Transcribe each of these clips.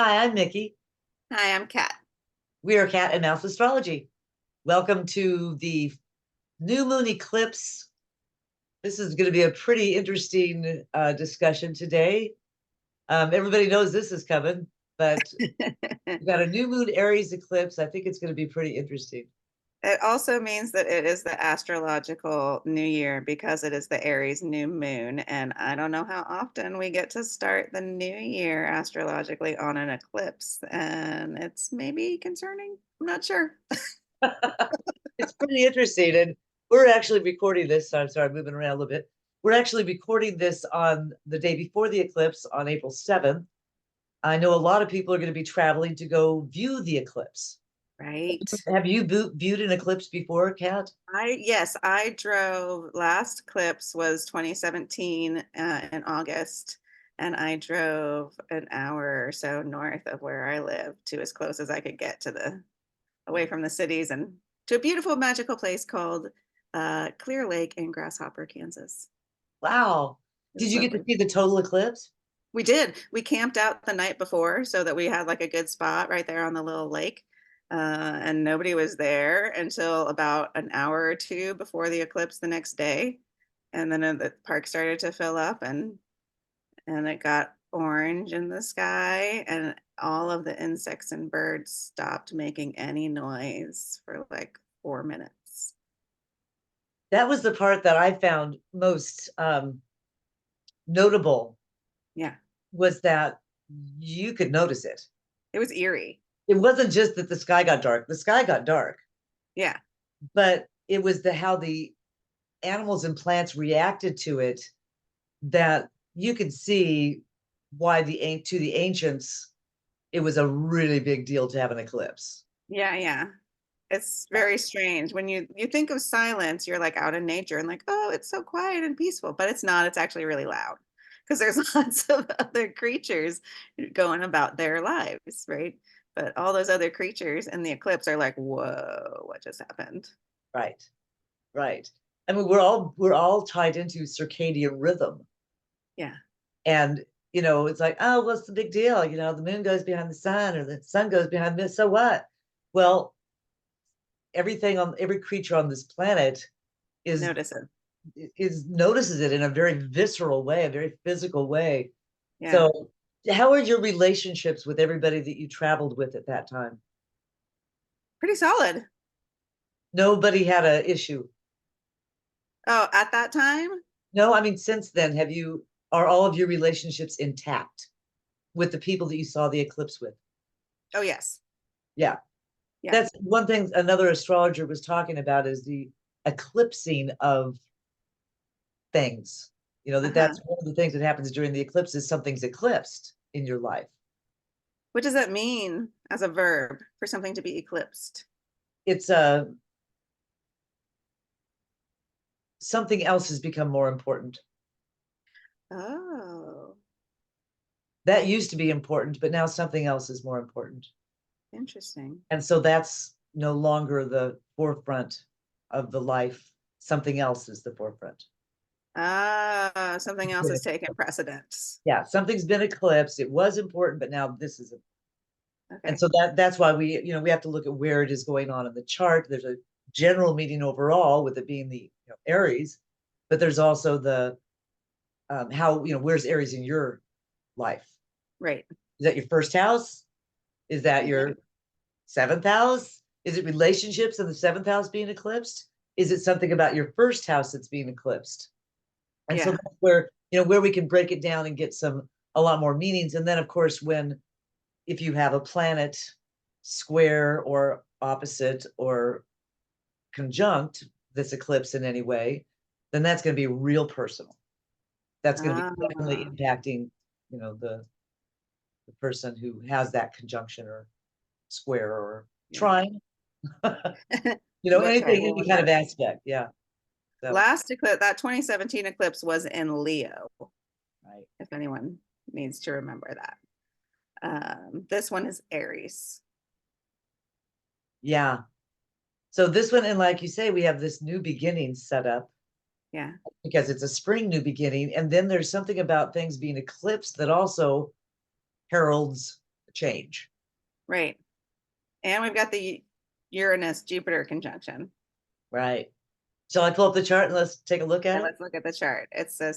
Hi, I'm Micki. Hi, I'm Kat. We are Cat and Mouse Astrology. Welcome to the new moon eclipse. This is going to be a pretty interesting discussion today. Everybody knows this is coming, but It we've got a new moon Aries eclipse. I think it's going to be pretty interesting. also means that it is the astrological new year because it is the Aries new moon. And I don't know how often we get to start the new year astrologically on an eclipse. And it's maybe concerning. I'm not sure. It's pretty interesting. And we're actually recording this. I'm sorry, I'm moving around a little bit. We're actually recording this on the day before the eclipse on April 7th. I know a lot of people are going to be traveling to go view the eclipse. Right. Have you viewed an eclipse before, Kat? Yes, I drove last eclipse was 2017 in August, and I drove an hour or so north of where I live to as close as I could get to the away from the cities and to a beautiful magical place called Clear Lake in Grasshopper, Kansas. Wow. It Did was you get to lovely. see the total eclipse? We did. We camped out the night before so that we had like a good spot right there on the little lake. And nobody was there until about an hour or two before the eclipse the next day. And then the park started to fill up and it got orange in the sky and all of the insects and birds stopped making any noise for like 4 minutes. That was the part that I found most notable Yeah, was that you could notice it. it was eerie. It wasn't just that the sky got dark. The sky got dark, Yeah. but it was the how the animals and plants reacted to it that you could see why to the ancients it was a really big deal to have an eclipse. Yeah, yeah. It's very strange. When you think of silence, you're like out in nature and like, oh, it's so quiet and peaceful, but it's not. It's actually really loud because there's lots of other creatures going about their lives, right? But all those other creatures in the eclipse are like, whoa, what just happened? Right, right. I mean, we're all tied into circadian rhythm. Yeah. And it's like, oh, what's the big deal? The moon goes behind the sun or the sun goes behind this. So what? Well, every creature on this planet is Notice it. notices it in a very visceral way, a very physical way. Yeah. So how are your relationships with everybody that you traveled with at that time? Pretty solid. Nobody had a issue. Oh, at that time? No, I mean, since then, are all of your relationships intact with the people that you saw the eclipse with? Oh, yes. Yeah. Yeah. That's one thing another astrologer was talking about is the eclipsing of things. Uh-huh. That's one of the things that happens during the eclipse is something's eclipsed in your life. What does that mean as a verb for something to be eclipsed? It's something else has become more important. Oh, That used to be important, but now something else is more important. interesting. And so that's no longer the forefront of the life. Something else is the forefront. Ah, something else is taking precedence. Yeah, something's been eclipsed. It was important, but now this is and Okay. so that's why we have to look at where it is going on in the chart. There's a general meaning overall with it being the Aries, but there's also the how where's Aries in your life? Right. Is that your first house? Is that Right. your seventh house? Is it relationships in the seventh house being eclipsed? Is it something about your first house that's being eclipsed? And so Yeah. that's where we can break it down and get a lot more meanings. And then of course, if you have a planet square or opposite or conjunct this eclipse in any way, then that's going to be real personal. That's going to be definitely Ah, impacting, the person who has that conjunction or square or yeah. trine, Whichever anything, any one kind of that is. aspect. Yeah. So, Last eclipse, that 2017 eclipse was in Leo, right. if anyone needs to remember that. This one is Aries. Yeah. So this one, and like you say, we have this new beginning set up Yeah. because it's a spring new beginning. And then there's something about things being eclipsed that also heralds change. Right. And we've got the Uranus Jupiter conjunction. Right. Shall I pull up the chart and let's take a look at And it? let's look at the chart. It's a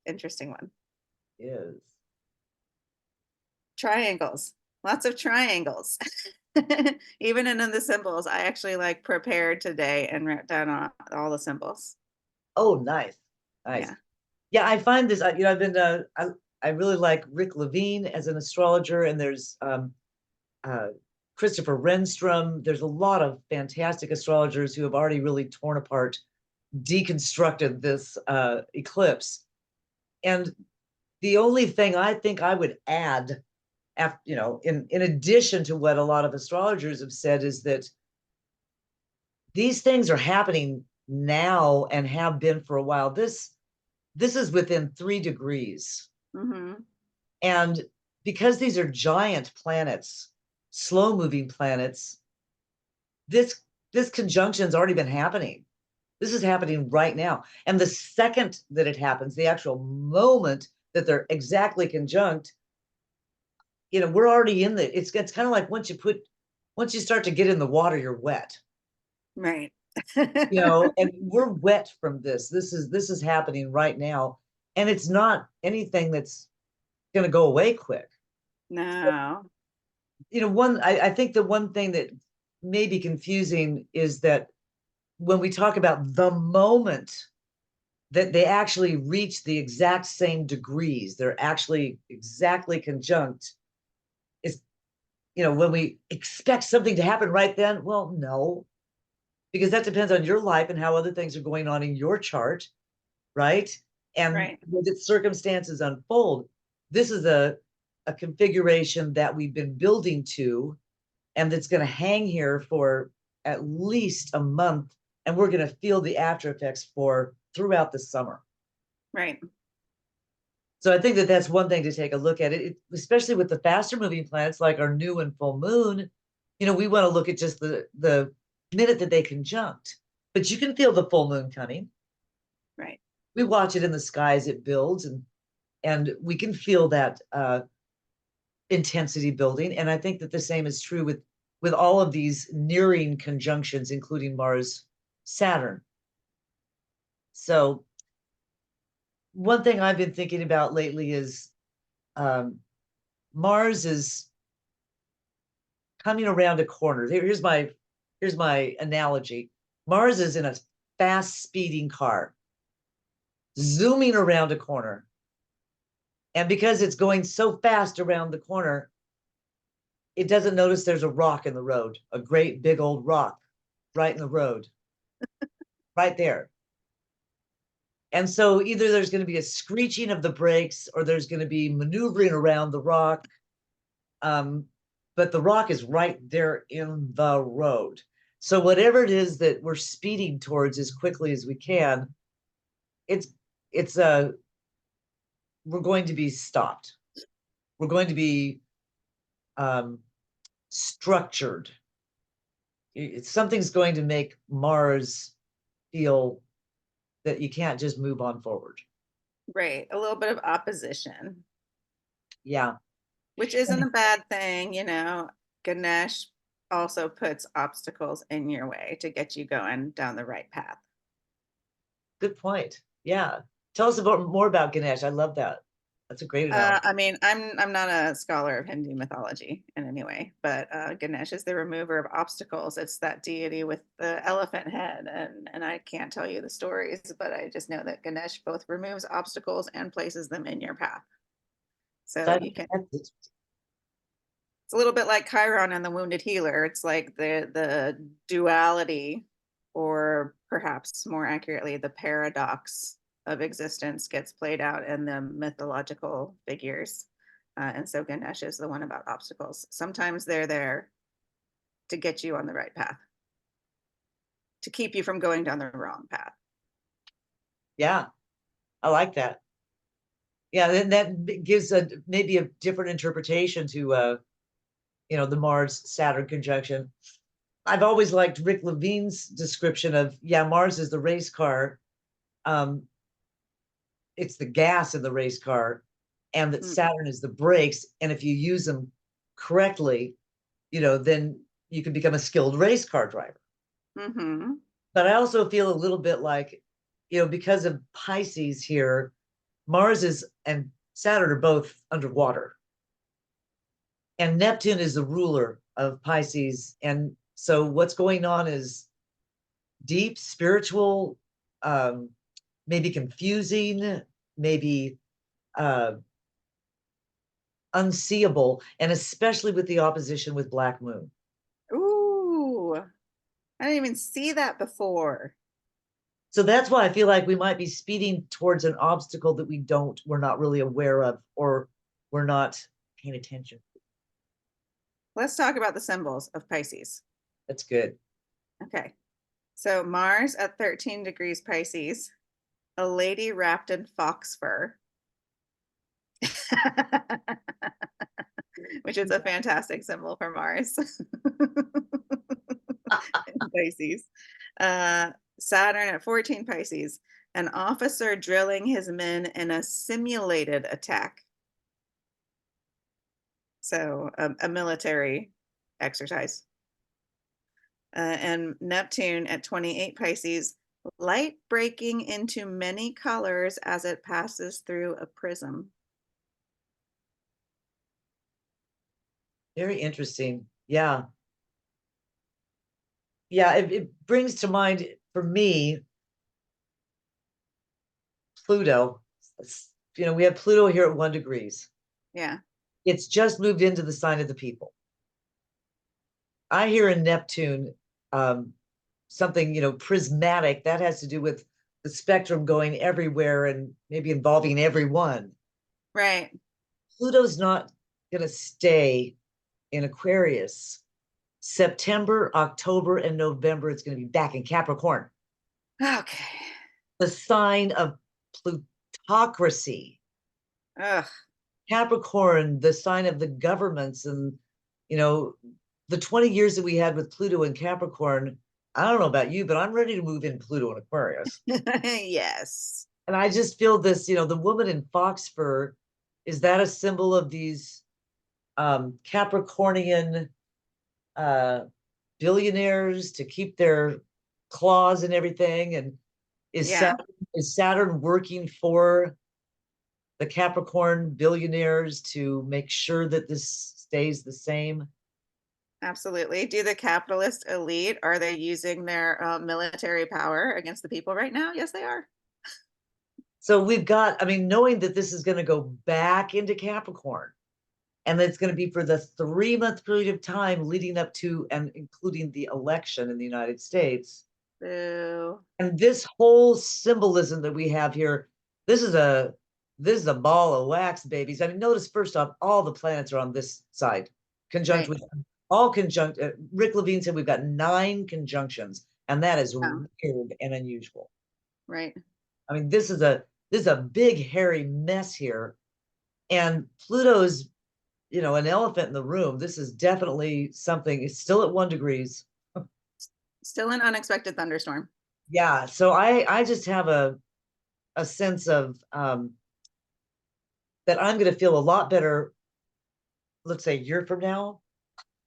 interesting one. Yes. Triangles. Lots of triangles. Even in the symbols, I actually like prepared today and wrote down all the symbols. Oh, nice. Nice. Yeah. Yeah, I find this, you know, I've been, I really like Rick Levine as an astrologer, and there's Christopher Renstrom. There's a lot of fantastic astrologers who have already really torn apart, deconstructed this eclipse. And the only thing I think I would add, after, you know, in addition to what a lot of astrologers have said, is that these things are happening now and have been for a while. This is within 3 degrees. Mm-hmm. And because these are giant planets, slow moving planets, this conjunction's already been happening. This is happening right now. And the second that it happens, the actual moment that they're exactly conjunct, you know, we're already in the, it's kind of like once you start to get in the water, you're wet. Right. You know, and we're wet from this. This is happening right now. And it's not anything that's going to go away quick. No. You know, I think the one thing that may be confusing is that when we talk about the moment that they actually reach the exact same degrees, they're actually exactly conjunct, is, you know, when we expect something to happen right then, well, no, because that depends on your life and how other things are going on in your chart, right? And Right. when its circumstances unfold, this is a configuration that we've been building to, and that's going to hang here for at least a month, and we're going to feel the after effects for throughout the summer. Right. So I think that that's one thing to take a look at it, especially with the faster moving planets like our new and full moon. You know, we want to look at just the minute that they conjunct, but you can feel the full moon coming. Right. We watch it in the sky as it builds, and we can feel that intensity building. And I think that the same is true with all of these nearing conjunctions, including Mars Saturn. So one thing I've been thinking about lately is Mars is coming around a corner. Here's my analogy. Mars is in a fast speeding car, zooming around a corner. And because it's going so fast around the corner, it doesn't notice there's a rock in the road, a great big old rock right in the road, right there. And so either there's going to be a screeching of the brakes or there's going to be maneuvering around the rock. But the rock is right there in the road. So whatever it is that we're speeding towards as quickly as we can, it's we're going to be stopped. We're going to be structured. Something's going to make Mars feel that you can't just move on forward. Right. A little bit of opposition. Yeah. Which isn't a bad thing, you know. Ganesh also puts obstacles in your way to get you going down the right path. Good point. Yeah. Tell us more about Ganesh. I love that. That's a great analogy. I mean, I'm not a scholar of Hindu mythology in any way, but Ganesh is the remover of obstacles. It's that deity with the elephant head, and I can't tell you the stories, but I just know that Ganesh both removes obstacles and places them in your path. So you can. It's a little bit like Chiron and the Wounded Healer. It's like the duality, or perhaps more accurately, the paradox of existence gets played out in the mythological figures. And so Ganesh is the one about obstacles. Sometimes they're there to get you on the right path, to keep you from going down the wrong path. Yeah, I like that. Yeah, then that gives maybe a different interpretation to you know, the Mars Saturn conjunction. I've always liked Rick Levine's description of, yeah, Mars is the race car. It's the gas in the race car, and that Saturn is the brakes. And if you use them correctly, then you can become a skilled race car driver. Mm-hmm. But I also feel a little bit like, because of Pisces here, Mars and Saturn are both underwater. And Neptune is the ruler of Pisces. And so what's going on is deep spiritual, maybe confusing, maybe uh, unseeable, and especially with the opposition with Black Moon. Ooh, I didn't even see that before. So that's why I feel like we might be speeding towards an obstacle that we're not really aware of, or we're not paying attention. Let's talk about the symbols of Pisces. That's good. Okay. So Mars at 13 degrees Pisces, a lady wrapped in fox fur, which is a fantastic symbol for Mars. Pisces. Saturn at 14 Pisces, an officer drilling his men in a simulated attack. So a military exercise. And Neptune at 28 Pisces, light breaking into many colors as it passes through a prism. Very interesting. Yeah. Yeah, it brings to mind for me Pluto. We have Pluto here at 1 degrees. Yeah. It's just moved into the sign of the people. I hear in Neptune something, prismatic that has to do with the spectrum going everywhere and maybe involving everyone. Right. Pluto's not going to stay in Aquarius. September, October, and November, it's going to be back in Capricorn. Okay. The sign of plutocracy. Ugh. Capricorn, the sign of the governments, and the 20 years that we had with Pluto and Capricorn. I don't know about you, but I'm ready to move in Pluto and Aquarius. Yes. And I just feel this, the woman in fox fur, is that a symbol of these Capricornian billionaires to keep their claws and everything? And is Yeah. Saturn working for the Capricorn billionaires to make sure that this stays the same? Absolutely. Do the capitalist elite, are they using their military power against the people right now? Yes, they are. So we've got, knowing that this is going to go back into Capricorn, and that it's going to be for the 3-month period of time leading up to and including the election in the United States. Boo. And this whole symbolism that we have here, this is a ball of wax, babies. Notice first off, all the planets are on this side, conjunct Right. with all conjunct. Rick Levine said we've got 9 conjunctions, and that is Yeah. weird and unusual. Right. This is a big hairy mess here, and Pluto's an elephant in the room. This is definitely something. It's still at 1 degrees. Still an unexpected thunderstorm. Yeah, so I just have a sense of that I'm going to feel a lot better, let's say a year from now,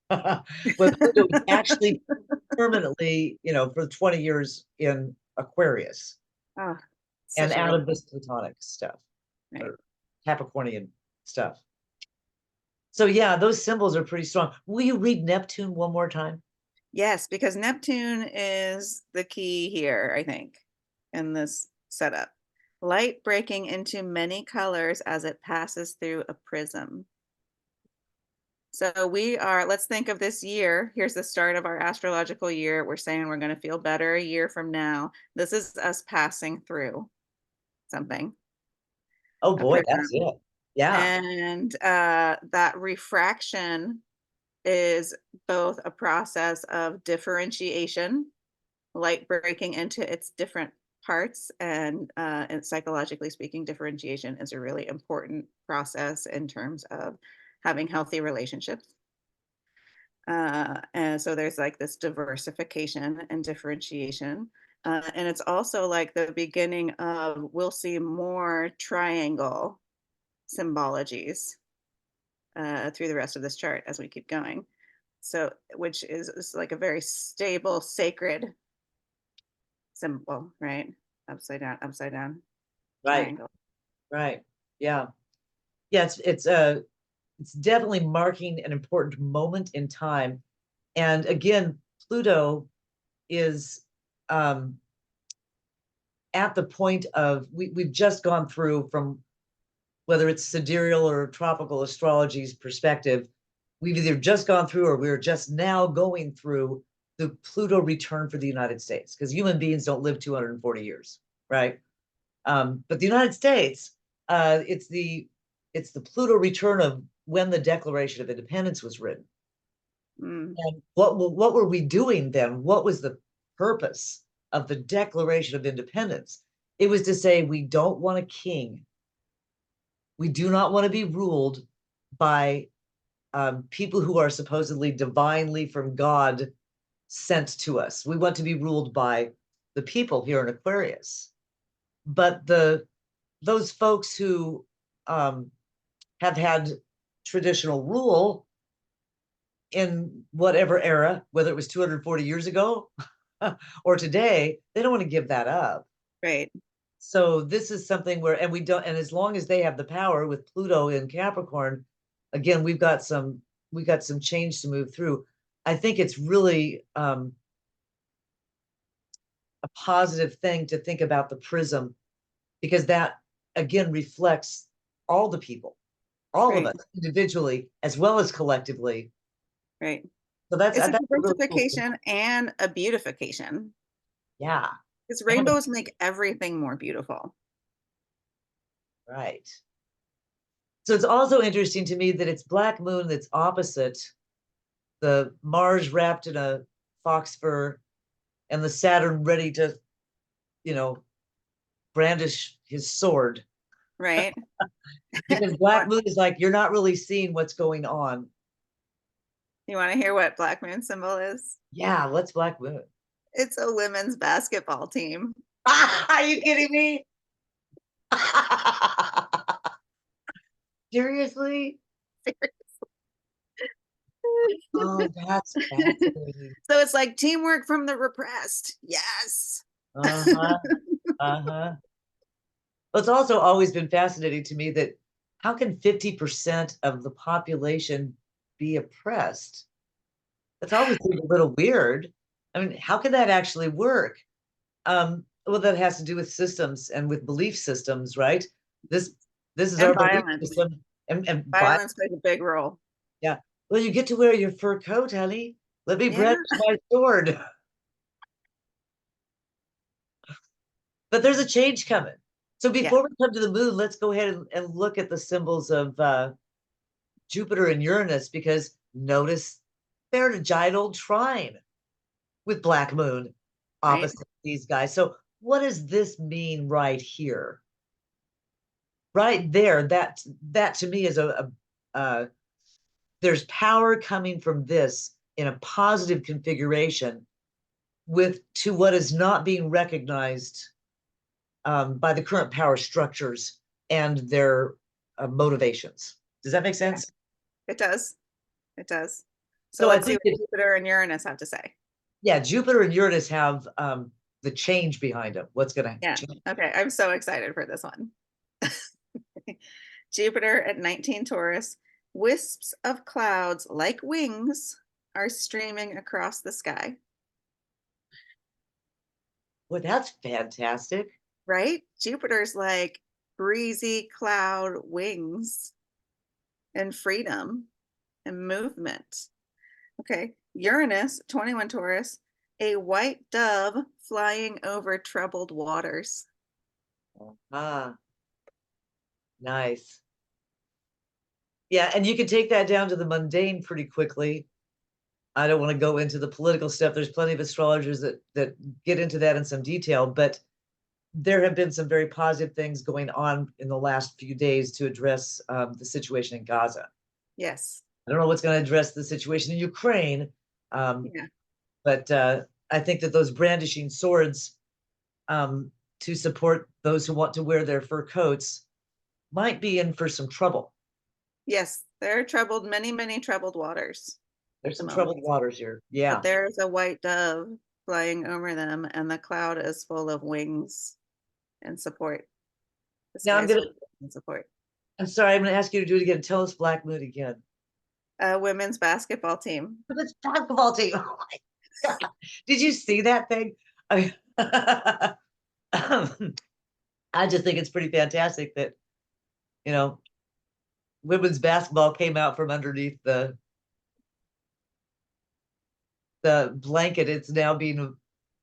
when Pluto is actually permanently, for 20 years in Aquarius Oh, and such a out real of this Plutonic stuff, right. or Capricornian stuff. So yeah, those symbols are pretty strong. Will you read Neptune one more time? Yes, because Neptune is the key here, I think, in this setup. Light breaking into many colors as it passes through a prism. So let's think of this year. Here's the start of our astrological year. We're saying we're going to feel better a year from now. This is us passing through something, Oh a boy, that's prism. it. Yeah. And that refraction is both a process of differentiation, light breaking into its different parts, and psychologically speaking, differentiation is a really important process in terms of having healthy relationships. And so there's like this diversification and differentiation. And it's also like the beginning of, we'll see more triangle symbologies through the rest of this chart as we keep going. So, which is like a very stable, sacred symbol, right? Upside down, Right, triangle. right. Yeah. Yeah, it's definitely marking an important moment in time. And again, Pluto is at the point of we've just gone through, from whether it's sidereal or tropical astrology's perspective, we've either just gone through or we're just now going through the Pluto return for the United States, because human beings don't live 240 years, right? But the United States, it's the Pluto return of when the Declaration of Independence was written. Mm, And what were we doing then? What was the purpose of the Declaration of Independence? It was to say we don't want a king. We do not want to be ruled by people who are supposedly divinely from God sent to us. We want to be ruled by the people here in Aquarius. But those folks who have had traditional rule in whatever era, whether it was 240 years ago or today, they don't want to give that up. right. So this is something where, and we don't, and as long as they have the power with Pluto in Capricorn, again, we got some change to move through. I think it's really a positive thing to think about the prism, because that again reflects all the people, all of Right. us individually as well as collectively. Right. So that's It's a that's a really cool thing. diversification and a beautification, Yeah, because and rainbows make everything more beautiful. right. So it's also interesting to me that it's Black Moon that's opposite the Mars wrapped in a fox fur and the Saturn ready to, you know, brandish his sword. Right. Because Black Moon is like, you're not really seeing what's going on. You want to hear what Black Moon symbol is? Yeah, what's Black Moon? It's a women's basketball team. Are you kidding me? Seriously? Oh, that's fascinating. So it's like teamwork from the repressed. Yes. Uh-huh. Uh-huh. Well, it's also always been fascinating to me that how can 50% of the population be oppressed? That's always seemed a little weird. I mean, how can that actually work? Well, that has to do with systems and with belief systems, right? This this is And our belief violence. system, and by Violence plays a big role. yeah. Well, you get to wear your fur coat, honey. Let me Yeah. brandish my sword. But there's a change coming. So Yeah. before we come to the moon, let's go ahead and look at the symbols of Jupiter and Uranus, because notice they're in a giant old trine with Black Moon Right. opposite these guys. So what does this mean right here? Right there, that to me is there's power coming from this in a positive configuration with to what is not being recognized by the current power structures and their motivations. Does that make Yeah. sense? It does. It does. So So I let's see think what that, Jupiter and Uranus have to say. yeah, Jupiter and Uranus have the change behind them. What's going Yeah. to change? Okay. I'm so excited for this one. Jupiter at 19 Taurus. Wisps of clouds like wings are streaming across the sky. Well, that's fantastic. Right? Jupiter's like breezy cloud wings and freedom and movement. Okay. Uranus, 21 Taurus, a white dove flying over troubled waters. Ah, nice. Yeah, and you can take that down to the mundane pretty quickly. I don't want to go into the political stuff. There's plenty of astrologers that get into that in some detail, but there have been some very positive things going on in the last few days to address the situation in Gaza. Yes. I don't know what's going to address the situation in Ukraine, um, Yeah. but I think that those brandishing swords to support those who want to wear their fur coats might be in for some trouble. Yes, there are troubled, many troubled waters at There's the some moment. troubled waters here. But Yeah. there's a white dove flying over them, and the cloud is full of wings and support. The Now sky is full of wings and support. I'm sorry, I'm gonna ask you to do it again. Tell us Black Moon again. Women's basketball team. It's basketball team. Oh my God. Did you see that thing? I I just think it's pretty fantastic that, you know, women's basketball came out from underneath the blanket. It's now being,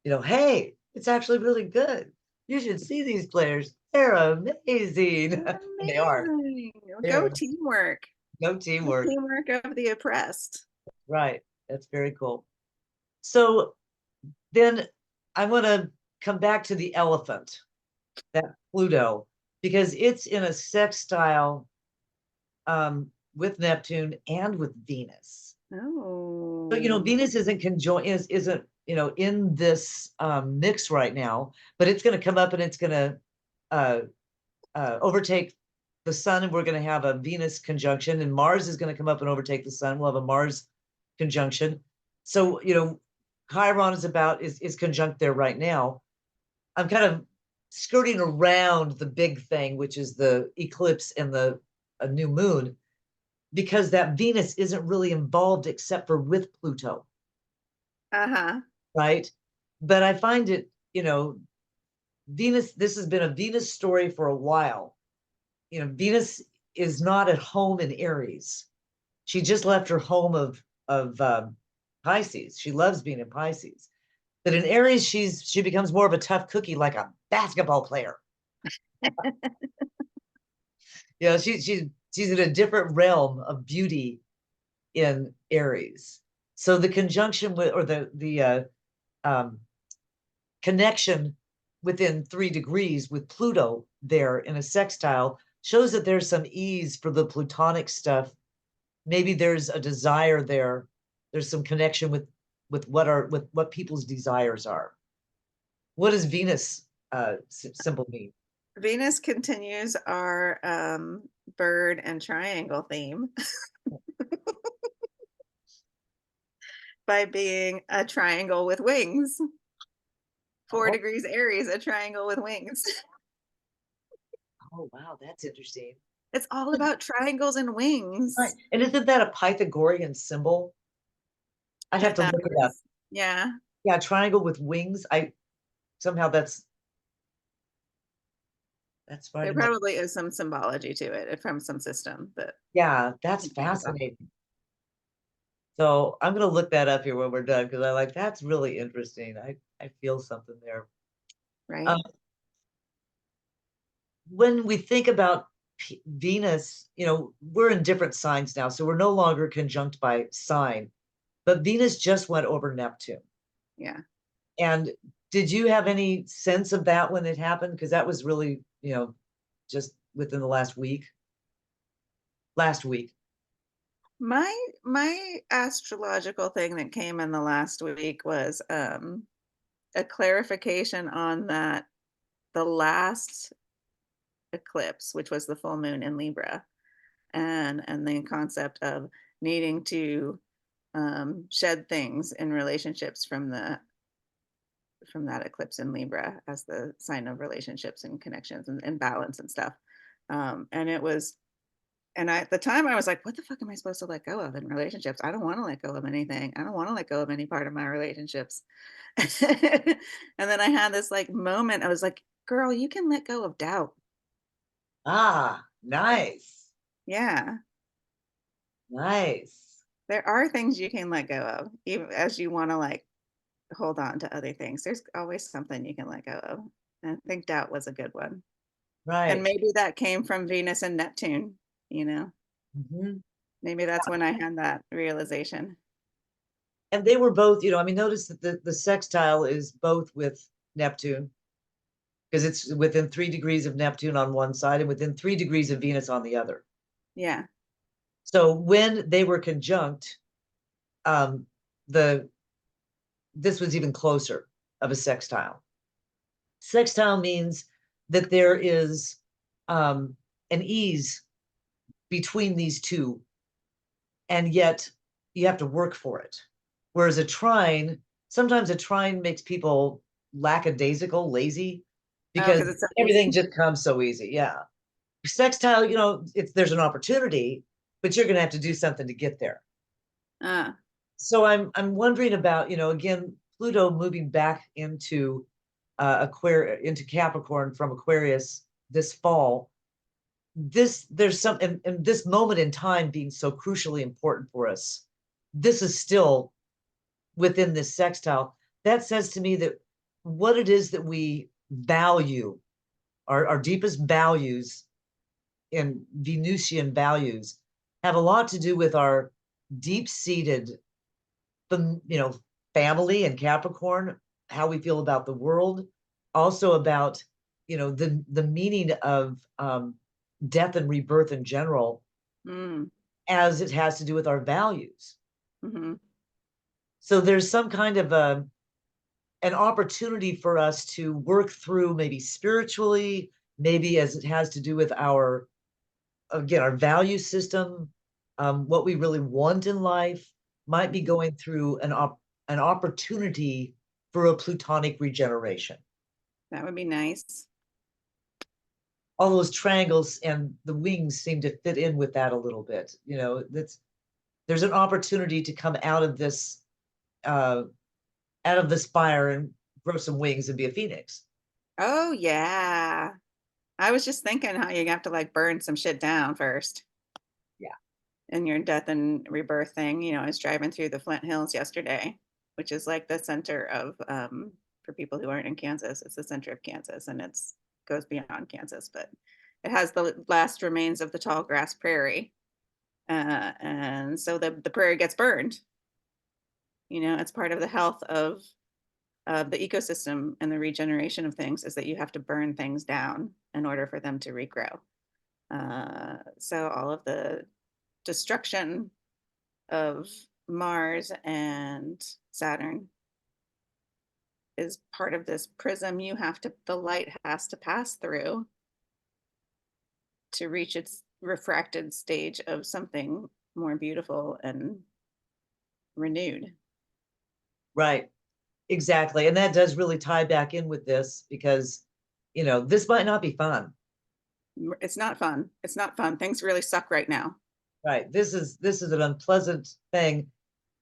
hey, it's actually really good. You should see these players. They're amazing. They are. Amazing. Go They're teamwork. no The teamwork. teamwork of the oppressed. Right. That's very cool. So then I want to come back to the elephant, that Pluto, because it's in a sextile with Neptune and with Venus. Oh. So, Venus isn't conjoined, isn't, in this mix right now, but it's going to come up and it's going to overtake the sun, and we're going to have a Venus conjunction, and Mars is going to come up and overtake the sun. We'll have a Mars conjunction. So, Chiron is conjunct there right now. I'm kind of skirting around the big thing, which is the eclipse and the a new moon, because that Venus isn't really involved except for with Pluto, Uh-huh. right? But I find it, Venus, this has been a Venus story for a while. Venus is not at home in Aries. She just left her home of Pisces. She loves being in Pisces. But in Aries, she becomes more of a tough cookie, like a basketball player. She's in a different realm of beauty in Aries. So the conjunction with, or the connection within 3 degrees with Pluto there in a sextile shows that there's some ease for the Plutonic stuff. Maybe there's a desire there. There's some connection with what people's desires are. What does Venus symbol mean? Venus continues our bird and triangle theme by being a triangle with wings. 4 degrees Aries, a triangle with wings. Oh, wow, that's interesting. It's all about triangles and wings. Right. And isn't that a Pythagorean symbol? I'd have to look it up. Yeah. Yeah, triangle with wings. Somehow that's right. There probably is some symbology to it from some system, but Yeah, that's fascinating. So I'm gonna look that up here when we're done, because that's really interesting. I feel something there. right. When we think about Venus, we're in different signs now, so we're no longer conjunct by sign, but Venus just went over Neptune. Yeah. And did you have any sense of that when it happened? Because that was really, just within the last week. My astrological thing that came in the last week was a clarification on that the last eclipse, which was the full moon in Libra, and the concept of needing to shed things in relationships from that eclipse in Libra as the sign of relationships and connections and balance and stuff. And it was, and at the time I was like, what the fuck am I supposed to let go of in relationships? I don't want to let go of anything. I don't want to let go of any part of my relationships. And then I had this like moment. I was like, girl, you can let go of doubt. Ah, nice. Yeah. Nice. There are things you can let go of, even as you want to like hold on to other things. There's always something you can let go of. And I think doubt was a good one. And Right. maybe that came from Venus and Neptune, Mhm. maybe that's when I had that realization. And they were both, notice that the sextile is both with Neptune, because it's within 3 degrees of Neptune on one side and within 3 degrees of Venus on the other. Yeah. So when they were conjunct, um, this was even closer of a sextile. Sextile means that there is an ease between these two, and yet you have to work for it. Whereas sometimes a trine makes people lackadaisical, lazy, Oh, because because it's so everything easy. just comes so easy. Yeah. Sextile, there's an opportunity, but you're going to have to do something to get there. Uh, So I'm wondering about, again, Pluto moving back into into Capricorn from Aquarius this fall. There's some, and this moment in time being so crucially important for us. This is still within this sextile. That says to me that what it is that we value, our deepest values in Venusian values, have a lot to do with our deep-seated, family and Capricorn, how we feel about the world, also about, the meaning of death and rebirth in general, mm, as it has to do with our values. mm-hmm. So there's some kind of an opportunity for us to work through, maybe spiritually, maybe as it has to do with our value system, what we really want in life, might be going through an opportunity for a plutonic regeneration. That would be nice. All those triangles and the wings seem to fit in with that a little bit. There's an opportunity to come uh, out of this fire and grow some wings and be a phoenix. Oh, yeah. I was just thinking how you have to like burn some shit down first Yeah. in your death and rebirth thing. I was driving through the Flint Hills yesterday, which is like the center of, for people who aren't in Kansas, it's the center of Kansas, and it's goes beyond Kansas, but it has the last remains of the tall grass prairie. And so the prairie gets burned. It's part of the health of the ecosystem and the regeneration of things is that you have to burn things down in order for them to regrow. So all of the destruction of Mars and Saturn is part of this prism the light has to pass through to reach its refracted stage of something more beautiful and renewed. Right. Exactly. And that does really tie back in with this, because, this might not be fun. It's not fun. It's not fun. Things really suck right now. Right. This is an unpleasant thing.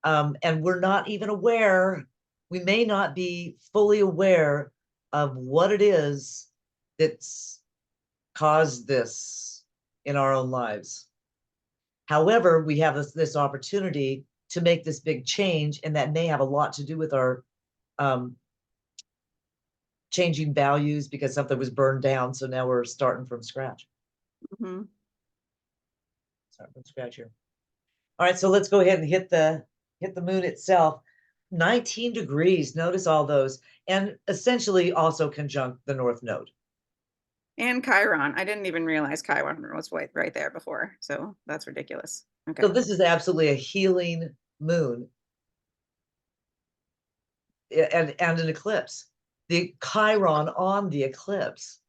And we're not even aware, we may not be fully aware of what it is that's caused this in our own lives. However, we have this opportunity to make this big change, and that may have a lot to do with our um, changing values, because something was burned down. So now we're starting from scratch. Mm-hmm. Start from scratch here. All right, so let's go ahead and hit the moon itself. 19 degrees. Notice all those, and essentially also conjunct the north node. And Chiron. I didn't even realize Chiron was right there before. So that's ridiculous. Okay. So this is absolutely a healing moon, and an eclipse. The Chiron on the eclipse.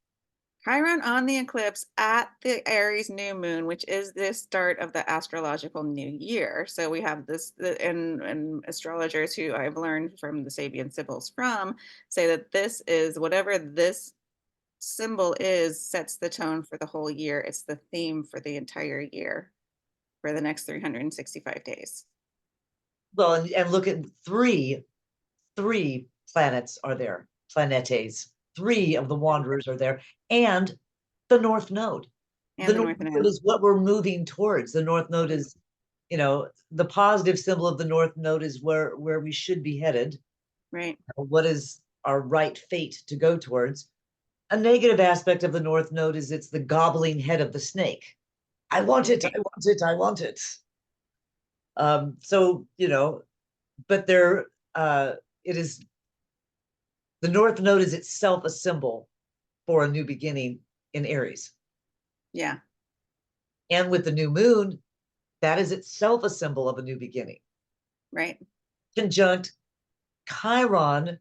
Chiron on the eclipse at the Aries new moon, which is the start of the astrological new year. So we have this, and astrologers who I've learned from the Sabian symbols from say that this is whatever this symbol is, sets the tone for the whole year. It's the theme for the entire year for the next 365 days. Well, and look at three planets are there, planetes. Three of the wanderers are there, and the north node. And The the north North node Node. is what we're moving towards. The north node is, the positive symbol of the north node is where we should be headed. Right. What is our right fate to go towards? A negative aspect of the north node is it's the gobbling head of the snake. I want it, I want it, I want it. So, but it is, the north node is itself a symbol for a new beginning in Aries. Yeah. And with the new moon, that is itself a symbol of a new beginning. Right. Conjunct Chiron,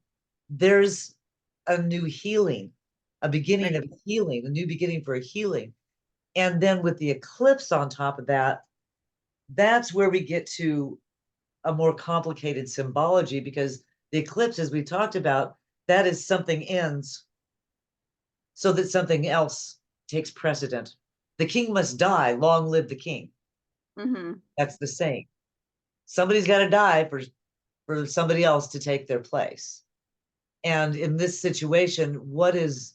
there's a new healing, a beginning of healing, a new beginning for a healing. And then with the eclipse on top of that, that's where we get to a more complicated symbology, because the eclipse, as we talked about, that is something ends so that something else takes precedent. The king must die, long live the king. That's the saying. Somebody's got to die for somebody else to take their place. And in this situation, what is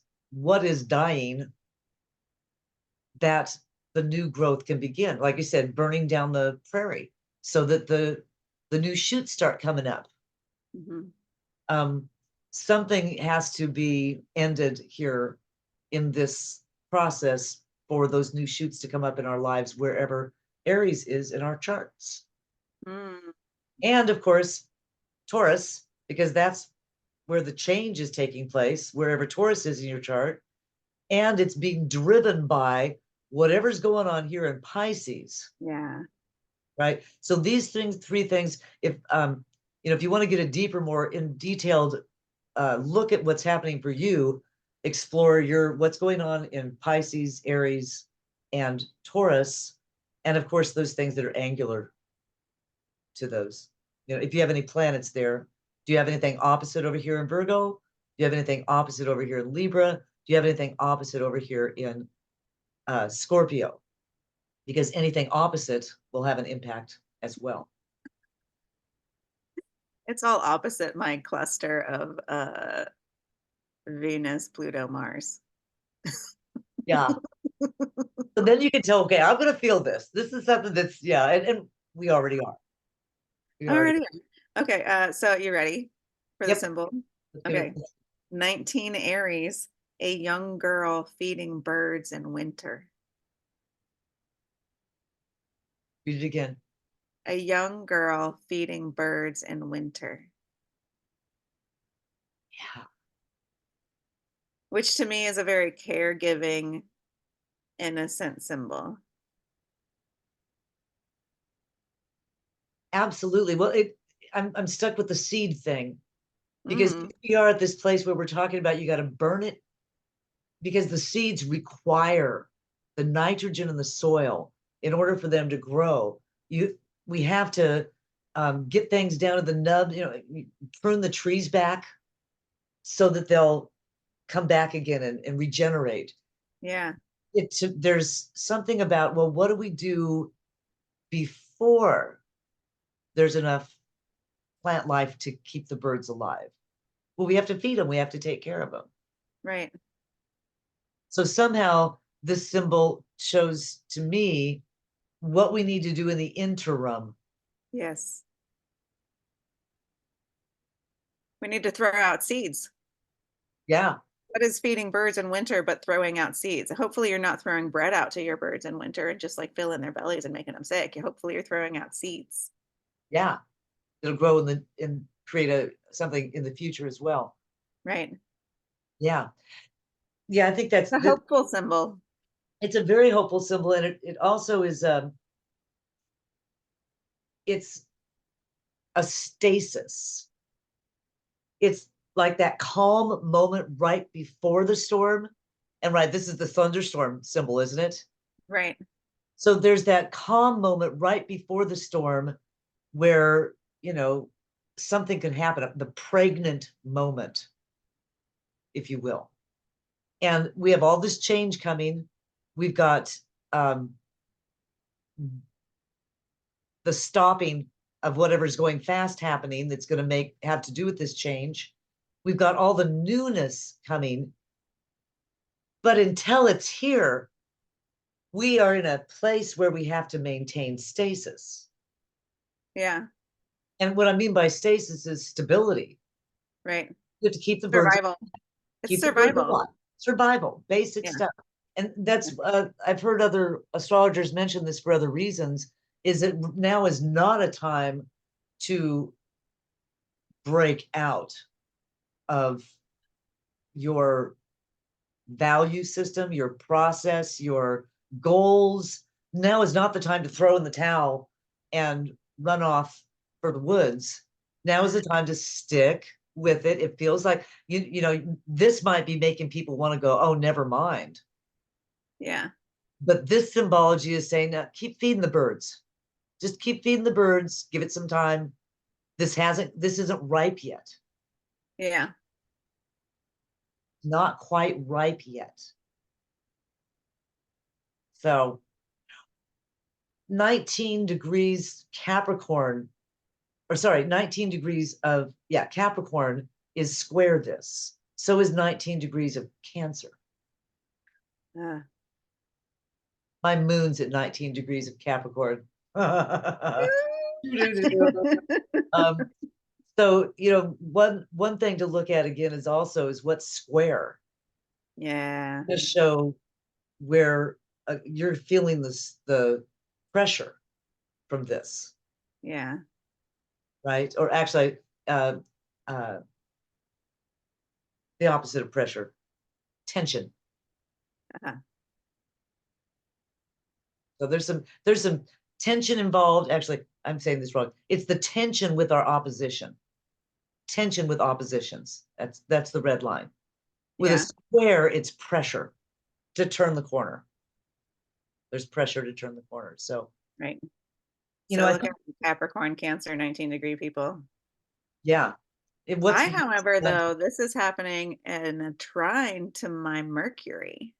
dying that the new growth can begin? Like you said, burning down the prairie so that the new shoots start coming up. Something has to be ended here in this process for those new shoots to come up in our lives, wherever Aries is in our charts. And of course, Taurus, because that's where the change is taking place, wherever Taurus is in your chart. And it's being driven by whatever's going on here in Pisces. Yeah. Right. So these three things, if if you want to get a deeper, more in detailed look at what's happening for you, explore what's going on in Pisces, Aries, and Taurus, and of course those things that are angular to those. If you have any planets there, do you have anything opposite over here in Virgo? Do you have anything opposite over here in Libra? Do you have anything opposite over here in Scorpio? Because anything opposite will have an impact as well. It's all opposite my cluster of Venus, Pluto, Mars. Yeah. So then you can tell, okay, I'm going to feel this. This is something that's, yeah, and we already are. Already. Okay, so you ready for the Yep. symbol? Okay. 19 Aries, a young girl feeding birds in winter. Read it again. A young girl feeding birds in winter. Yeah. Which to me is a very caregiving, innocent symbol. Absolutely. Well, I'm stuck with the seed thing, because we are at this place where we're talking about you got to burn it, because the seeds require the nitrogen in the soil in order for them to grow. We have to get things down to the nub, prune the trees back so that they'll come back again and regenerate. Yeah. There's something about, well, what do we do before there's enough plant life to keep the birds alive? Well, we have to feed them. We have to take care of them. Right. So somehow this symbol shows to me what we need to do in the interim. Yes. We need to throw out seeds. Yeah. What is feeding birds in winter but throwing out seeds? Hopefully you're not throwing bread out to your birds in winter and just like filling their bellies and making them sick. Hopefully you're throwing out seeds. Yeah. It'll grow and create something in the future as well. Right. Yeah. Yeah, I think that's a hopeful symbol. It's a very hopeful symbol, and it also is it's a stasis. It's like that calm moment right before the storm. And right, this is the thunderstorm symbol, isn't it? Right. So there's that calm moment right before the storm where, something can happen, the pregnant moment, if you will. And we have all this change coming. We've got the stopping of whatever's going fast happening that's going to have to do with this change. We've got all the newness coming. But until it's here, we are in a place where we have to maintain stasis. Yeah. And what I mean by stasis is stability. Right. You have to keep the survival. It's survival. Survival, basic stuff. And that's I've heard other astrologers mention this for other reasons, is that now is not a time to break out of your value system, your process, your goals. Now is not the time to throw in the towel and run off for the woods. Now is the time to stick with it. It feels like this might be making people want to go, oh, never mind. Yeah. But this symbology is saying, keep feeding the birds. Just keep feeding the birds. Give it some time. This isn't ripe yet. Yeah. Not quite ripe yet. So 19 degrees Capricorn, or sorry, 19 degrees of, Capricorn is square this. So is 19 degrees of Cancer. Uh, My moon's at 19 degrees of Capricorn. um, so, one thing to look at again is what's square. yeah. To show where you're feeling the pressure from this. Yeah. Right? Or actually, uh, uh, the opposite of pressure, tension. Uh-huh. So there's some tension involved. Actually, I'm saying this wrong. It's the tension with our opposition. Tension with oppositions. That's the red line. With a Yeah. square, it's pressure to turn the corner. There's pressure to turn the corner. So, Right. you So know, look at Capricorn, Cancer, 19-degree people. yeah. However, though, this is happening in a trine to my Mercury.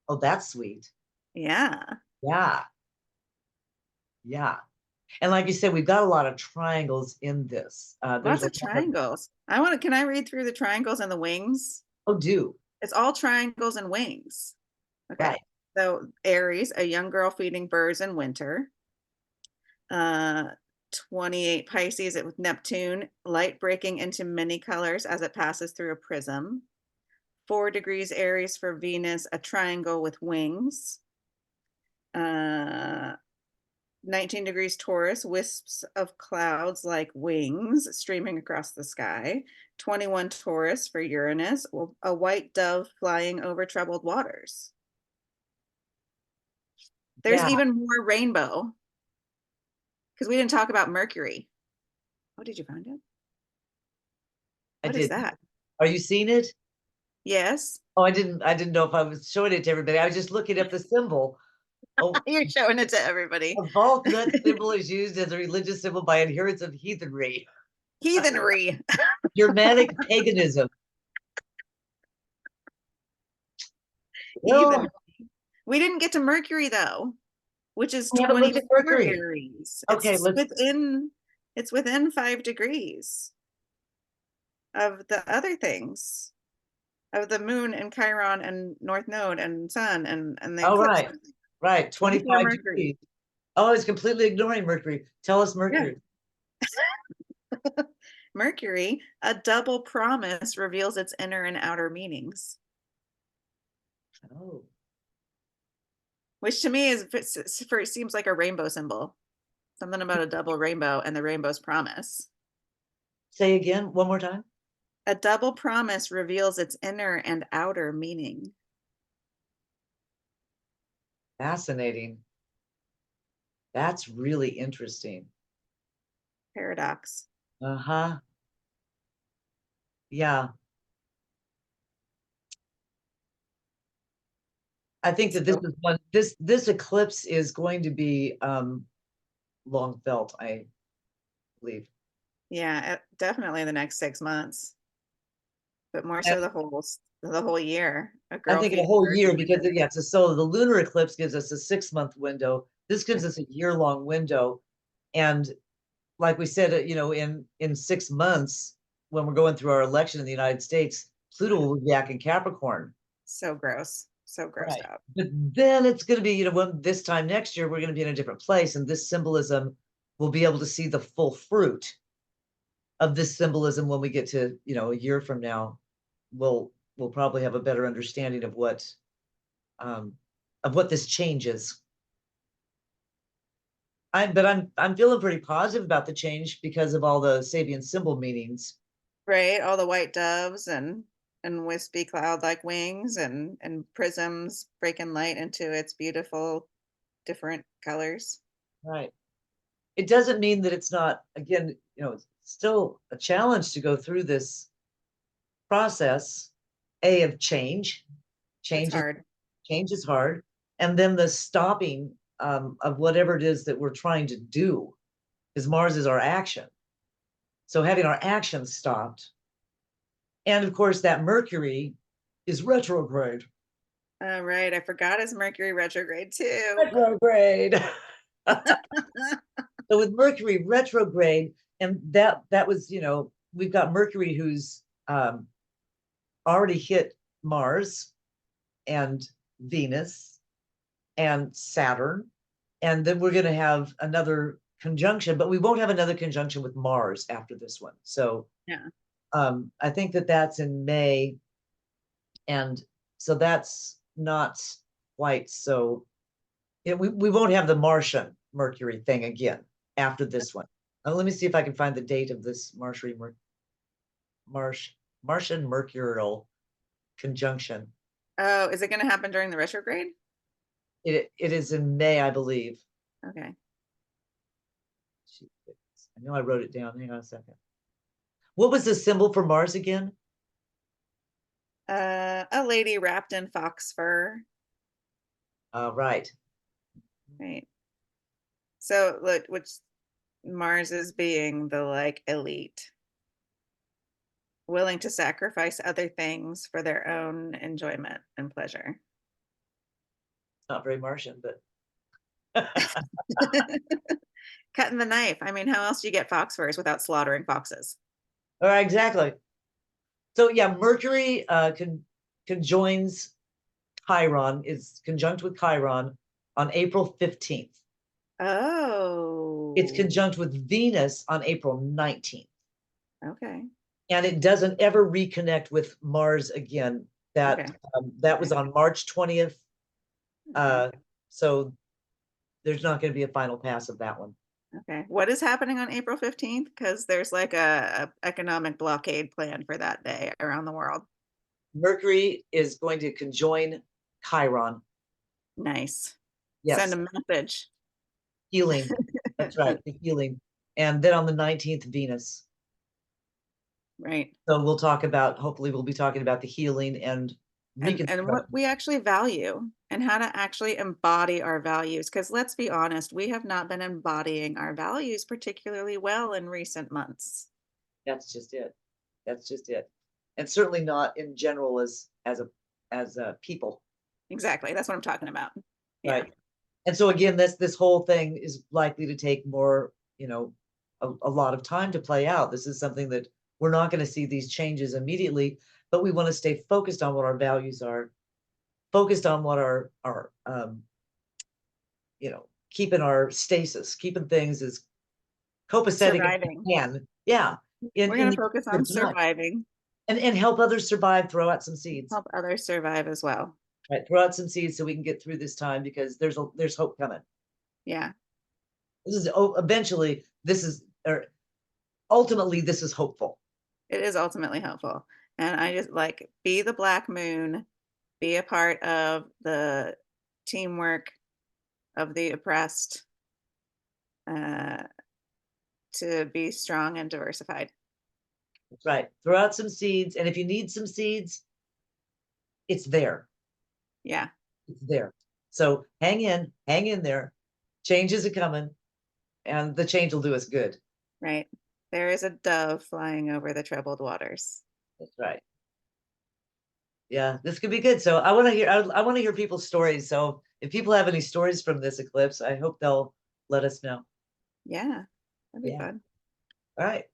Oh, that's sweet. Yeah. Yeah. Yeah. And like you said, we've got a lot of triangles in this. There's Lots a of lot of, triangles. Can I read through the triangles and the wings? do. It's all triangles and wings. Okay. Right. So Aries, a young girl feeding birds in winter. 28 Pisces with Neptune, light breaking into many colors as it passes through a prism. 4 degrees Aries for Venus, a triangle with wings. 19 degrees Taurus, wisps of clouds like wings streaming across the sky. 21 Taurus for Uranus, a white dove flying over troubled waters. There's Yeah, even more rainbow because we didn't talk about Mercury. Oh, did you find it? I What is did. that? Are you seeing it? Yes. Oh, I didn't know if I was showing it to everybody. I was just looking at the symbol. Oh, You're showing it to everybody. a vault nut symbol is used as a religious symbol by adherents of heathenry, Heathenry. Germanic paganism. Heathen. Oh, We didn't get to Mercury though, which is we haven't looked at 24 Mercury. Aries. Okay, It's within 5 degrees of the other things, of the moon and Chiron and North Node and sun and the all eclipse. right, 24 25 Mercury. degrees. Oh, I was completely ignoring Mercury. Tell us Yeah. Mercury. Mercury, a double promise reveals its inner and outer meanings. Oh, Which to me it seems like a rainbow symbol. Something about a double rainbow and the rainbow's promise. say again, one more time. A double promise reveals its inner and outer meaning. Fascinating. That's really interesting. Paradox. Uh-huh. Yeah. I think that So, this eclipse is going to be long felt, I believe. yeah, definitely the next 6 months, but more And so the whole year. A I girl think a feeding whole birds year in because winter. so the lunar eclipse gives us a 6-month window. This gives Yeah. us a year-long window. And like we said, in 6 months, when we're going through our election in the United States, Pluto will be back in Capricorn. So gross. So grossed Right. out. But then it's going to be, when this time next year, we're going to be in a different place. And this symbolism will be able to see the full fruit of this symbolism when we get to, a year from now. We'll probably have a better understanding um, of what this changes. I'm feeling pretty positive about the change because of all the Sabian symbol meanings. Right? All the white doves and wispy cloud-like wings and prisms breaking light into its beautiful different colors. Right. It doesn't mean that it's not, again, it's still a challenge to go through this process, of change. It's Change is hard. change is hard. and then the stopping of whatever it is that we're trying to do, because Mars is our action. So having our actions stopped. And of course, that Mercury is retrograde. Right. I forgot it's Mercury retrograde too. Retrograde. So with Mercury retrograde, and that was, we've got Mercury who's already hit Mars and Venus and Saturn. And then we're going to have another conjunction, but we won't have another conjunction with Mars after this one. So Yeah. I think that that's in May. And so that's not quite so, we won't have the Martian Mercury thing again after this one. Let me see if I can find the date of this Martian Mercurial conjunction. Oh, is it going to happen during the retrograde? It is in May, I believe. Okay. I know I wrote it down. Hang on a second. What was the symbol for Mars again? A lady wrapped in fox fur. Right. Right. So, look, which Mars is being the like elite, willing to sacrifice other things for their own enjoyment and pleasure. Not very Martian, but Cutting the knife. I mean, how else do you get fox furs without slaughtering foxes? all right, exactly. So yeah, Mercury conjoins Chiron, is conjunct with Chiron on April 15th. Oh. It's conjunct with Venus on April 19th. Okay. And it doesn't ever reconnect with Mars again. That Okay. That was on March 20th. Okay. So there's not going to be a final pass of that one. Okay. What is happening on April 15th? Because there's like a economic blockade plan for that day around the world. Mercury is going to conjoin Chiron. Nice. Yes. Send a message. Healing. That's right. The healing. And then on the 19th, Venus. Right. So hopefully we'll be talking about the healing and what we actually value and how to actually embody our values. Because let's be honest, we have not been embodying our values particularly well in recent months. That's just it. That's just it. And certainly not in general as a people. Exactly. That's what I'm talking about. Yeah. Right. And so again, this whole thing is likely to take more, a lot of time to play out. This is something that we're not going to see these changes immediately, but we want to stay focused on what our values are, focused on what our keeping our stasis, keeping things as copacetic as Surviving. we can. Yeah. We're going to focus on surviving. And help others survive, throw out some seeds. Help others survive as well. Right. Throw out some seeds so we can get through this time, because there's hope coming. Yeah. Ultimately, this is hopeful. It is ultimately helpful. And I just like, be the black moon, be a part of the teamwork of the oppressed, to be strong and diversified. That's right. Throw out some seeds. And if you need some seeds, it's there. Yeah. It's there. So hang in there. Changes are coming, and the change will do us good. Right. There is a dove flying over the troubled waters. That's right. Yeah, this could be good. So I want to hear people's stories. So if people have any stories from this eclipse, I hope they'll let us know. Yeah, that'd be fun. All right.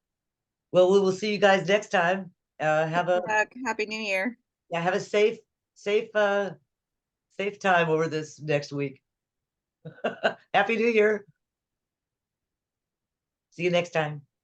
Well, we will see you guys next time. Have a happy New Year. Yeah, have a safe time over this next week. Happy New Year. See you next time.